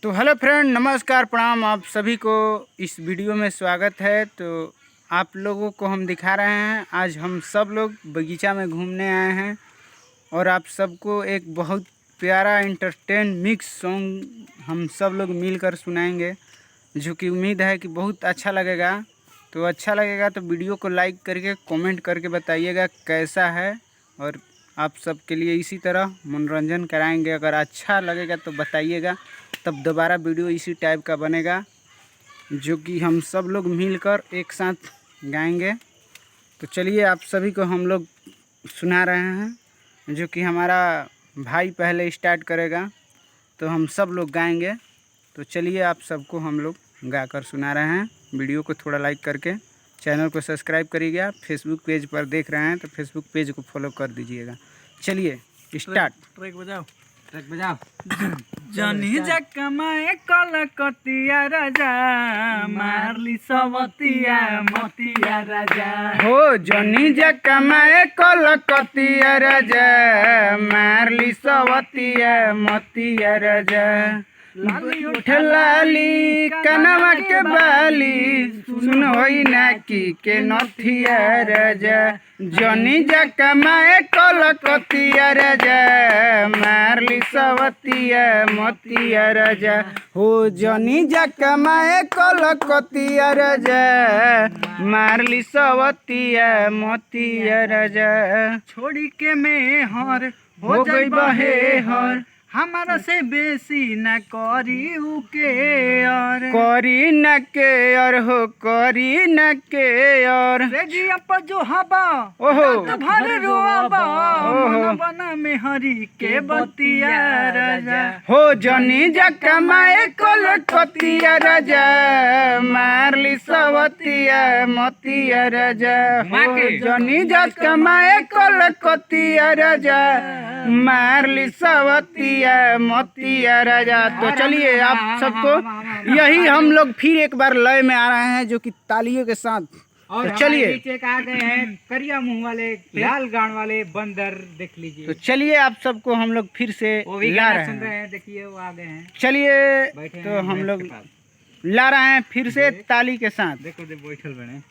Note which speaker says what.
Speaker 1: तो hello friend, नमस्कार, प्रणाम। आप सभी को इस वीडियो में स्वागत है। तो आप लोगों को हम दिखा रहे हैं, आज हम सब लोग बगीचा में घूमने आए हैं और आप सबको एक बहुत प्यारा एंटरटेन मिक्स सॉन्ग हम सब लोग मिलकर सुनाएंगे, जो कि उम्मीद है कि बहुत अच्छा लगेगा। तो अच्छा लगेगा तो वीडियो को लाइक करके कमेंट करके बताइएगा कैसा है, और आप सबके लिए इसी तरह मनोरंजन कराएंगे। अगर अच्छा लगेगा तो बताइएगा, तब दोबारा वीडियो इसी टाइप का बनेगा, जो कि हम सब लोग मिलकर एक साथ गाएंगे। तो चलिए आप सभी को हम लोग सुना रहे हैं, जो कि हमारा भाई पहले स्टार्ट करेगा तो हम सब लोग गाएंगे। तो चलिए आप सबको हम लोग गाकर सुना रहे हैं। वीडियो को थोड़ा लाइक करके चैनल को सब्सक्राइब करिएगा। फेसबुक पेज पर देख रहे हैं तो फेसबुक पेज को फॉलो कर दीजिएगा। चलिए स्टार्ट।
Speaker 2: ट्रैक बजाओ। जनी जकमाए कलकतिया राजा, मारली सवतिया मतिया राजा।
Speaker 1: हो जनी जकमाए कलकतिया राजा, मारली सवतिया मतिया राजा।
Speaker 2: लाली
Speaker 1: उठ लाली कनवा के बाली, सुन होई नाकी के नथिया राजा। जनी जकमाए कलकतिया राजा, मारली सवतिया मतिया राजा। हो जनी जकमाए कलकतिया राजा, मारली सवतिया मतिया राजा।
Speaker 2: छोड़ी के में हर
Speaker 1: हो गई बहे हर,
Speaker 2: हमारा से बेसी न करी उके और
Speaker 1: करी न के और हो करी न के और।
Speaker 2: रेजिया पर जो हवा
Speaker 1: ओहो
Speaker 2: तो भर रोआबा,
Speaker 1: ओहो।
Speaker 2: मन बना में हरी के बतिया राजा।
Speaker 1: हो जनी जकमाए कलकतिया राजा, मारली सवतिया मतिया राजा। हो जनी जकमाए कलकतिया राजा, मारली सवतिया मतिया राजा। तो चलिए आप सबको यही हम लोग फिर एक बार लय में आ रहे हैं, जो कि तालियों के साथ।
Speaker 2: और
Speaker 1: तो चलिए
Speaker 2: नीचे आ गए हैं करिया मुंह वाले लाल गान वाले बंदर, देख लीजिए।
Speaker 1: तो चलिए आप सबको हम लोग फिर से
Speaker 2: वो भी
Speaker 1: ला
Speaker 2: गाना
Speaker 1: रहे
Speaker 2: सुन रहे
Speaker 1: हैं।
Speaker 2: हैं, देखिए वो आ गए हैं,
Speaker 1: चलिए
Speaker 2: बैठे
Speaker 1: तो
Speaker 2: हैं
Speaker 1: हम
Speaker 2: भैंस
Speaker 1: लोग
Speaker 2: के पास।
Speaker 1: ला रहे हैं फिर से ताली के साथ।
Speaker 2: देखो बैठल बने।